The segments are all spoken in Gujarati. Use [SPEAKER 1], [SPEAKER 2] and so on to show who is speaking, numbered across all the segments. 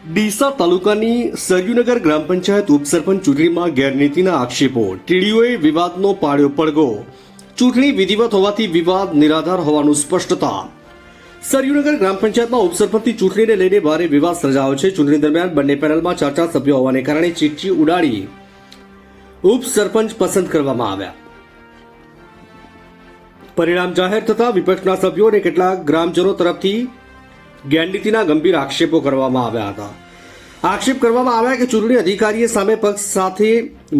[SPEAKER 1] ડીસા તાલુકાની સરયુનગર ગ્રામ પંચાયત ઉપસરપંચ ચૂંટણીમાં ગેરરીતિના આક્ષેપો, ટીડીઓએ વિવાદનો પાડ્યો પડઘો, ચૂંટણી વિધિવત હોવાથી વિવાદ નિરાધાર હોવાનું સ્પષ્ટતા. સરયુનગર ગ્રામ પંચાયતમાં ઉપસરપંચની ચૂંટણીને લઈને ભારે વિવાદ સર્જાયો છે. ચૂંટણી દરમિયાન બંને પેનલમાં 4 સભ્યો હોવાને કારણે ચીઠી ઉડાડી ઉપસરપંચ પસંદ કરવામાં આવ્યા. પરિણામ જાહેર થતા વિપક્ષના સભ્યો અને કેટલાક ગ્રામજનો તરફથી ગેરરીતિના ગંભીર આક્ષેપો કરવામાં આવ્યા હતા. આક્ષેપ કરવામાં આવ્યા કે ચૂંટણી અધિકારીએ સામે પક્ષ સાથે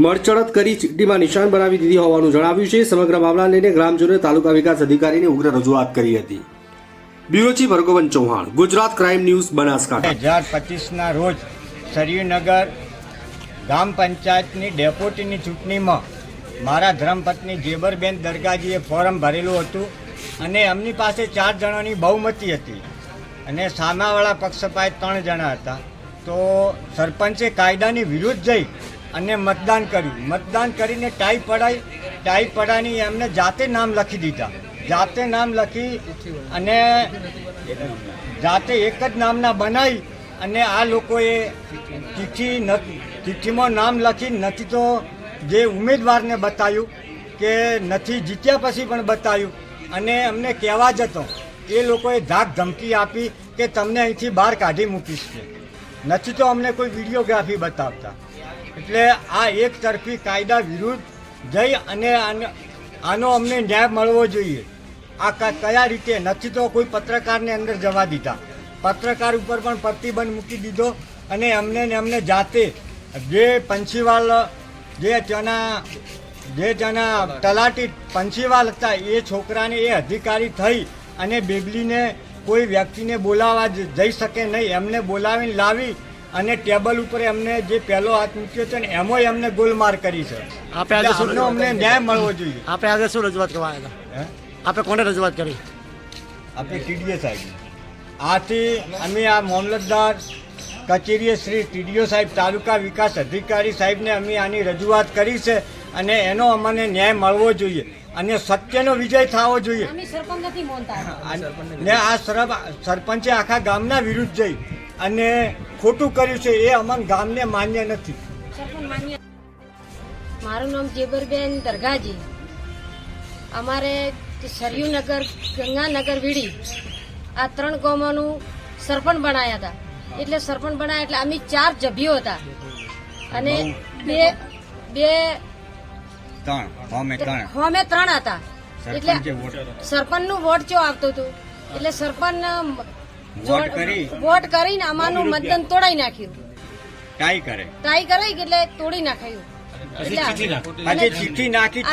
[SPEAKER 1] મળચડત કરી ચીઠીમાં નિશાન બનાવી દીધી હોવાનું જણાવ્યું છે. સમગ્ર મામલાને લઈને ગ્રામજનોએ તાલુકા વિકાસ અધિકારીને ઉગ્ર રજૂઆત કરી હતી. Bureau chief Bhargovan Chauhan, Gujarat crime news, Banaskantha.
[SPEAKER 2] 2025ના રોજ સરયુનગર ગ્રામ પંચાયતની ડેપ્યુટીની ચૂંટણીમાં મારા ધર્મપત્ની જેબરબેન દરગાજીએ ફોર્મ ભરેલું હતું અને એમની પાસે 4 જણાની બહુમતી હતી અને સામેવાળા પક્ષ પાસે 3 જણા હતા. તો સરપંચે કાયદાની વિરુદ્ધ જઈ અને મતદાન કર્યું. મતદાન કરીને ટાઈ પડાની એમને જાતે નામ લખી દીધા. જાતે નામ લખી અને જાતે એક જ નામના બનાવી અને આ લોકોએ ચિઠ્ઠીમાં નામ લખી નથી તો જે ઉમેદવારને બતાવ્યું કે નથી જીત્યા પછી પણ બતાવ્યું અને અમને કહેવા જતો એ લોકોએ ધાક ધમકી આપી કે તમને અહીંથી બહાર કાઢી મૂકીશ છે. નથી તો અમને કોઈ વિડીયોગ્રાફી બતાવતા. એટલે આ એક તરફી કાયદા વિરુદ્ધ જઈ અને આનો અમને ન્યાય મળવો જોઈએ. આ કયા રીતે નથી તો કોઈ પત્રકારને અંદર જવા દીધા. પત્રકાર ઉપર પણ પ્રતિબંધ મૂકી દીધો અને એમને જાતે જે પંચીવાલ જે ત્યાંના તલાટી પંચીવાલ હતા એ છોકરાને એ અધિકારી થઈ અને બેબલીને કોઈ વ્યક્તિને બોલાવવા જઈ શકે નહીં. એમને બોલાવીને લાવી અને ટેબલ ઉપર એમને જે પહેલો હાથ મૂક્યો હતો ને એમાં એમને ગોલમાર કરી છે. અમને ન્યાય મળવો જોઈએ.
[SPEAKER 3] આપણે આજે શું રજૂઆત કરવા આવ્યા હતા? આપણે કોને રજૂઆત કરી?
[SPEAKER 2] આપણે ટીડીઓ સાહેબ. આથી અમે આ મામલતદાર કચેરીએ શ્રી ટીડીઓ સાહેબ, તાલુકા વિકાસ અધિકારી સાહેબને અમે આની રજૂઆત કરી છે અને એનો અમને ન્યાય મળવો જોઈએ અને સત્યનો વિજય થવો જોઈએ. ને આ સરપંચે આખા ગામના વિરુદ્ધ જઈ અને ખોટું કર્યું છે એ અમને ગામને માન્ય નથી.
[SPEAKER 4] મારું નામ જેબરબેન દરગાજી. અમારે સરયુનગર, ગંગાનગર, વીડી આ 3 ગામોનું સરપંચ બનાવ્યા હતા. એટલે સરપંચ બનાવ્યા એટલે અમે 4 જભીઓ હતા અને હોમે 3 હતા. એટલે સરપંચનું વોટ જો આવતું હતું એટલે સરપંચ વોટ કરીને અમારું મતદાન તોડાઈ નાખ્યું.
[SPEAKER 2] ટ્રાય કરે
[SPEAKER 4] એટલે તોડી નાખ્યું.
[SPEAKER 2] ચીઠ્ઠી નાખીને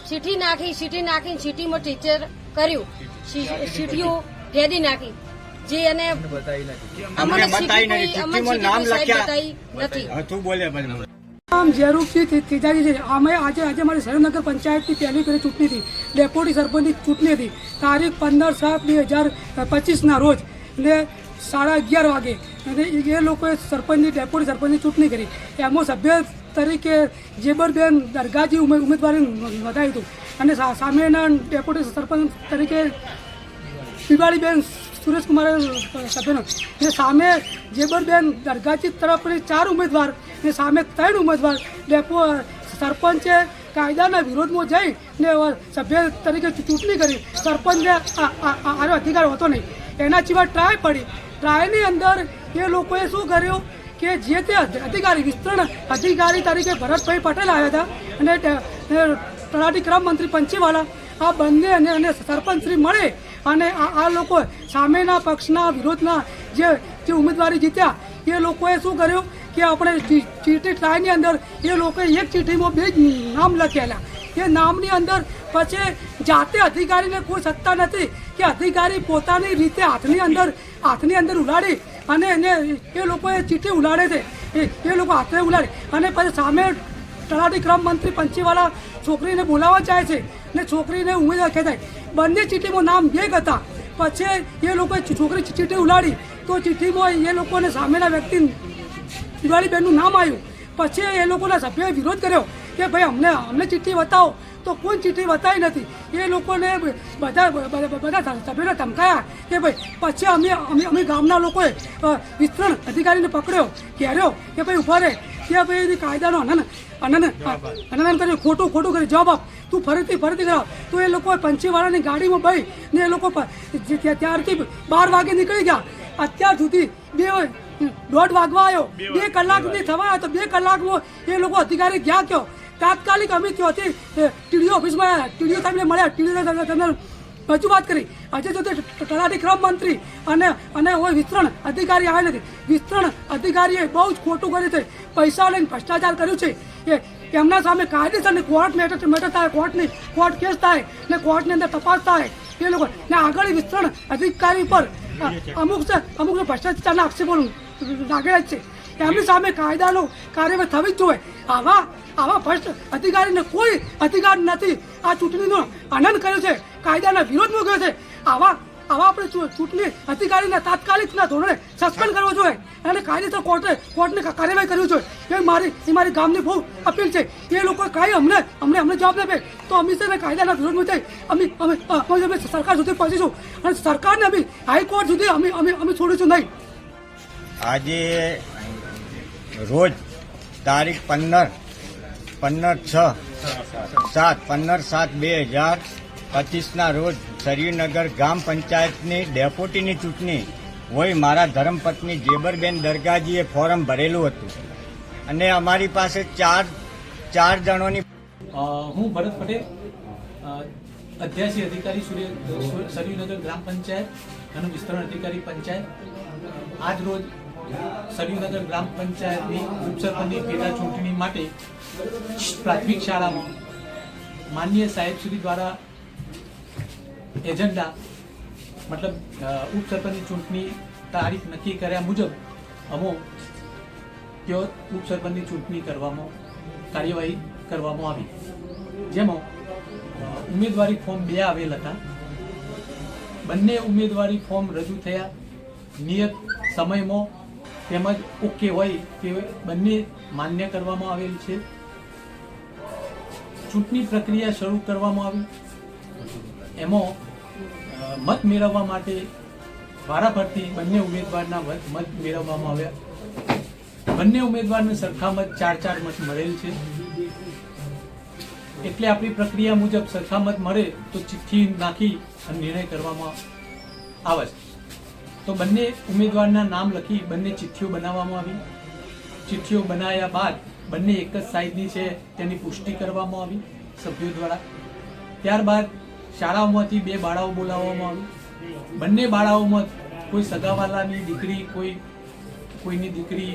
[SPEAKER 4] ચીઠ્ઠી નાખીને ચીઠ્ઠીમાં ટીચર કર્યું. ચીઠ્ઠીઓ ફેદી નાખી જે એને
[SPEAKER 2] અમને બતાવી નામ લખ્યા
[SPEAKER 4] નથી.
[SPEAKER 2] તું બોલે
[SPEAKER 5] નામ ઝેરુસિંહ તેજાજી છે. અમે આજે મારી સરયુનગર પંચાયતની પહેલી ફેરી ચૂંટણી હતી. ડેપ્યુટી સરપંચની ચૂંટણી હતી તારીખ 15/7/2025ના રોજ એટલે 11:30 વાગે. અને એ લોકોએ ડેપ્યુટી સરપંચની ચૂંટણી કરી. એમાં સભ્ય તરીકે જેબરબેન દરગાજી ઉમેદવારી નોંધાયું હતું અને સામેના ડેપ્યુટી સરપંચ તરીકે પીબાળીબેન સુરેશકુમાર સભ્યનો. ને સામે જેબરબેન દરગાજી તરફની 4 ઉમેદવાર ને સામે 3 ઉમેદવાર. સરપંચે કાયદાના વિરોધમાં જઈને સભ્ય તરીકે ચૂંટણી કરી. સરપંચને આનો અધિકાર હોતો નહીં. એના સિવાય ટ્રાય પડી. ટ્રાયની અંદર એ લોકોએ શું કર્યું કે જે તે અધિકારી, વિસ્તરણ અધિકારી તરીકે ભરતભાઈ પટેલ આવ્યા હતા અને તલાટી ક્રમ મંત્રી પંચીવાલા, આ બંને અને સરપંચશ્રી મળે અને આ લોકો સામેના પક્ષના વિરોધના જે ઉમેદવારી જીત્યા એ લોકોએ શું કર્યું કે આપણે ચીઠી ટ્રાયની અંદર એ લોકોએ એક ચીઠીમાં 2 નામ લખેલા. એ નામની અંદર પછી જાતે અધિકારીને કોઈ સત્તા નથી કે અધિકારી પોતાની રીતે હાથની અંદર ઉલાડી અને એ લોકોએ ચીઠી ઉલાડે છે. એ લોકો હાથે ઉલાડે અને પછી સામે તલાટી ક્રમ મંત્રી પંચીવાલા છોકરીને બોલાવવા જાય છે ને છોકરીને ઉમેદવાર ખેંચાય. બંને ચીઠીમાં નામ 2 હતા. પછી એ લોકોએ છોકરી ચીઠી ઉલાડી તો ચીઠીમાં એ લોકોને સામેના વ્યક્તિ દિવાળીબેનનું નામ આવ્યું. પછી એ લોકોના સભ્યોએ વિરોધ કર્યો કે ભાઈ અમને ચીઠ્ઠી બતાવો. તો કોઈ ચીઠી બતાવી નથી. એ લોકોને બધા સભ્યોને ધમકાયા કે ભાઈ પછી અમે ગામના લોકોએ વિસ્તરણ અધિકારીને પકડ્યો, ઘેર્યો કે ભાઈ ઉભા રહે, કે ભાઈ કાયદાનો અનન કર્યું, ખોટું કરી જવાબ આપ, તું ફરીથી કરાવ. તો એ લોકો પંચીવાળાની ગાડીમાં ભાઈ ને એ લોકો ત્યારથી 12 વાગે નીકળી ગયા. અત્યાર સુધી 1:30 વાગવા આવ્યો, 2 કલાક સુધી થવા આવ્યો. તો 2 કલાકમાં એ લોકો અધિકારી ગયા કયો તાત્કાલિક અમે ત્યાંથી ટીડીઓ ઓફિસમાં ટીડીઓ સાહેબને મળ્યા, ટીડીઓ તમને રજૂઆત કરી. આજે જો તે તલાટી ક્રમ મંત્રી અને વિસ્તરણ અધિકારી આવ્યા નથી. વિસ્તરણ અધિકારીએ બહુ જ ખોટું કર્યું છે, પૈસા લઈને ભ્રષ્ટાચાર કર્યું છે. એમના સામે કાયદેસર કોર્ટ મેટર થાય, કોર્ટ કેસ થાય ને કોર્ટની અંદર તપાસ થાય. એ લોકો ને આગળ વિસ્તરણ અધિકારી પર અમુક ભ્રષ્ટાચારના આક્ષેપો લાગેલા જ છે. એમની સામે કાયદાનો કાર્યવાહી થવી જ જોઈએ. આવા ભ્રષ્ટ અધિકારીને કોઈ અધિકાર નથી. આ ચૂંટણીનો આનંદ કર્યો છે, કાયદાના વિરોધમાં ગયો છે. આવા આપણે ચૂંટણી અધિકારીને તાત્કાલિકના ધોરણે સસ્પેન્ડ કરવો જોઈએ અને કાયદેસર કોર્ટને કાર્યવાહી કરવી જોઈએ. એ મારી ગામની બહુ અપીલ છે. એ લોકો કાંઈ અમને જવાબ આપે તો અમે છે કાયદાના વિરોધમાં જઈ અમે સરકાર સુધી પહોંચીશું અને સરકારને અમે હાઈકોર્ટ સુધી અમે છોડીશું નહીં.
[SPEAKER 2] આજે રોજ તારીખ 15/7/2025ના રોજ સરયુનગર ગ્રામ પંચાયતની ડેપ્યુટીની ચૂંટણી હોય મારા ધર્મપત્ની જેબરબેન દરગાજીએ ફોર્મ ભરેલું હતું અને અમારી પાસે ચાર જણોની
[SPEAKER 6] હું ભરત પટેલ, અધ્યાસી અધિકારી સરયુનગર ગ્રામ પંચાયત અને વિસ્તરણ અધિકારી પંચાયત. આજ રોજ સરયુનગર ગ્રામ પંચાયતની ઉપસરપંચની પેટા ચૂંટણી માટે પ્રાથમિક શાળામાં માનનીય સાહેબ શ્રી દ્વારા એજન્ડા મતલબ ઉપસરપંચની ચૂંટણી તારીખ નક્કી કર્યા મુજબ તેઓ ઉપસરપંચની ચૂંટણી કાર્યવાહી કરવામાં આવી. જેમાં ઉમેદવારી ફોર્મ 2 આવેલ હતા. બંને ઉમેદવારી ફોર્મ રજૂ થયા નિયત સમયમાં તેમજ ઓકે હોય તે બંને માન્ય કરવામાં આવેલ છે. ચૂંટણી પ્રક્રિયા શરૂ કરવામાં આવી. એમાં મત મેળવવા માટે વારાફરતી બંને ઉમેદવારના મત મેળવવામાં આવ્યા. બંને ઉમેદવારને સરખા મત 4 મત મળેલ છે. એટલે આપણી પ્રક્રિયા મુજબ સરખા મત મળે તો ચિઠ્ઠી નાખી અને નિર્ણય કરવામાં આવે છે. તો બંને ઉમેદવારના નામ લખી બંને ચિઠ્ઠીઓ બનાવવામાં આવી. ચિઠ્ઠીઓ બનાવ્યા બાદ બંને એક જ સાઈઝની છે તેની પુષ્ટિ કરવામાં આવી સભ્યો દ્વારા. ત્યારબાદ શાળાઓમાંથી 2 બાળાઓ બોલાવવામાં આવી. બંને બાળાઓમાં કોઈ સગાવાલાની દીકરી કોઈની દીકરી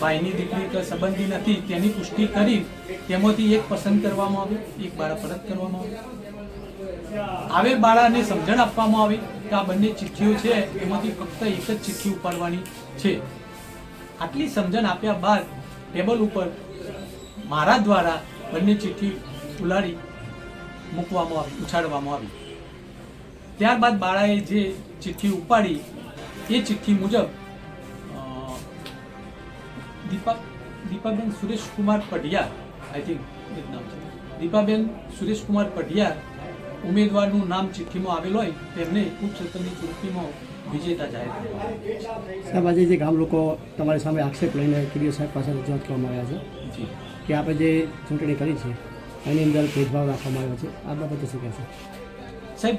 [SPEAKER 6] ભાઈની દીકરી કે સંબંધી નથી તેની પુષ્ટિ કરી તેમાંથી એક પસંદ કરવામાં આવી, એક બાળા પરત કરવામાં આવે બાળાને સમજણ આપવામાં આવી કે આ બંને ચિઠ્ઠીઓ છે એમાંથી ફક્ત એક જ ચિઠ્ઠી ઉપાડવાની છે. આટલી સમજણ આપ્યા બાદ ટેબલ ઉપર મારા દ્વારા બંને ચિઠ્ઠી ઉલાડી ઉછાડવામાં આવી. ત્યારબાદ બાળાએ જે ચિઠ્ઠી ઉપાડી એ ચિઠ્ઠી મુજબ દીપાબેન સુરેશકુમાર પઢિયાર, આઈ થિંક એ જ નામ છે, દીપાબેન સુરેશકુમાર પઢિયાર ઉમેદવારનું નામ ચિઠ્ઠીમાં આવેલ હોય તેમને ઉપસરપંચની ચૂંટણીમાં વિજેતા જાહેર કરવામાં.
[SPEAKER 3] સાહેબ, આજે જે ગામ લોકો તમારી સામે આક્ષેપ લઈને ટીડીઓ સાહેબ પાસે રજૂઆત કરવામાં આવ્યા છે કે આપણે જે ચૂંટણી કરી છે એની અંદર ભેદભાવ રાખવામાં આવ્યો છે, આ બાબતે શું કહેશો?
[SPEAKER 6] સાહેબ,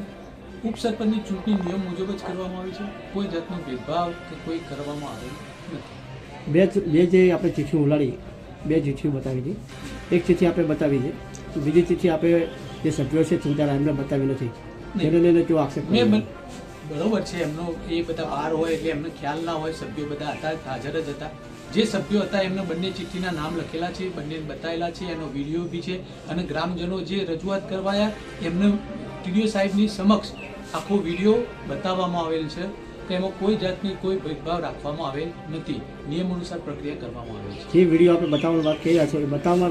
[SPEAKER 6] ઉપસરપંચની ચૂંટણી નિયમ મુજબ જ કરવામાં આવી છે. કોઈ જાતનો ભેદભાવ કે કોઈ કરવામાં આવેલ નથી.
[SPEAKER 3] બે જે આપણે ચિઠ્ઠી ઉલાડી 2 ચિઠ્ઠીઓ બતાવી છે. એક ચિઠ્ઠી આપણે બતાવી છે, બીજી ચિઠ્ઠી આપણે જે સભ્યો છે ચૂંટાયેલા એમને બતાવી નથી. તેને લઈને કેવો આક્ષેપ?
[SPEAKER 6] બરોબર છે, એમનો એ બધા બહાર હોય એટલે એમને ખ્યાલ ના હોય. સભ્યો બધા હતા, હાજર જ હતા. જે સભ્યો હતા એમને બંને ચિઠ્ઠીના નામ લખેલા છે, બંને બતાવેલા છે, એનો વિડીયો બી છે અને ગ્રામજનો જે રજૂઆત કરવાયા એમને ટીડીઓ સાહેબની સમક્ષ આખો વિડીયો બતાવવામાં આવેલ છે કે એમાં કોઈ જાતની કોઈ ભેદભાવ રાખવામાં આવેલ નથી. નિયમ અનુસાર પ્રક્રિયા કરવામાં આવે છે.
[SPEAKER 3] જે વિડીયો આપણે બતાવવાની વાત કરી રહ્યા છે એ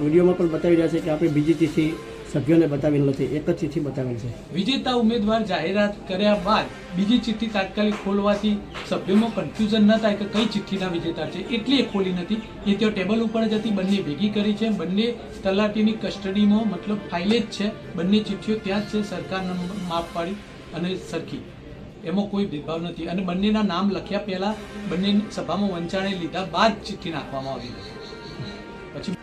[SPEAKER 3] વિડીયોમાં પણ બતાવી રહ્યા છે કે આપણે બીજી ચિઠ્ઠી સભ્યોને બતાવેલ નથી, એક જ ચિઠ્ઠી બતાવેલ છે.
[SPEAKER 6] વિજેતા ઉમેદવાર જાહેરાત કર્યા બાદ બીજી ચિઠ્ઠી તાત્કાલિક ખોલવાથી સભ્યોમાં કન્ફ્યુઝન ન થાય કે કઈ ચિઠ્ઠીના વિજેતા છે, એટલી એ ખોલી નથી. એ ત્યાં ટેબલ ઉપર જ હતી, બંને ભેગી કરી છે. બંને તલાટીની કસ્ટડીમાં, મતલબ ફાઇલે જ છે. બંને ચિઠ્ઠીઓ ત્યાં જ છે, સરકારના માપ પાડી અને સરખી. એમાં કોઈ ભેદભાવ નથી. અને બંનેના નામ લખ્યા પહેલા બંને સભામાં વંચાણે લીધા બાદ ચિઠ્ઠી નાખવામાં આવી પછી